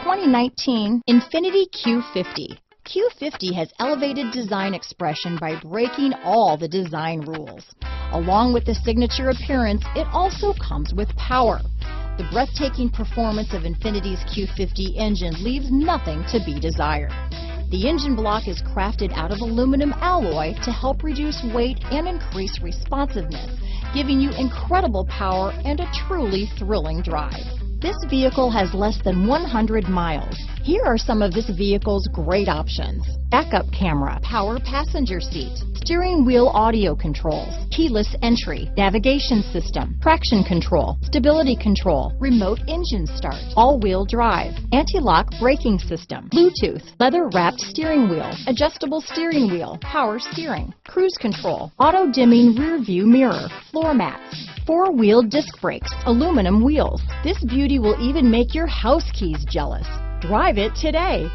2019 Infiniti Q50. Q50 has elevated design expression by breaking all the design rules. Along with the signature appearance, it also comes with power. The breathtaking performance of Infiniti's Q50 engine leaves nothing to be desired. The engine block is crafted out of aluminum alloy to help reduce weight and increase responsiveness, giving you incredible power and a truly thrilling drive. This vehicle has less than 100 miles. Here are some of this vehicle's great options: backup camera, power passenger seat, steering wheel audio controls, keyless entry, navigation system, traction control, stability control, remote engine start, all-wheel drive, anti-lock braking system, Bluetooth, leather-wrapped steering wheel, adjustable steering wheel, power steering, cruise control, auto-dimming rear-view mirror, floor mats, four-wheel disc brakes, aluminum wheels. This beauty will even make your house keys jealous. Drive it today.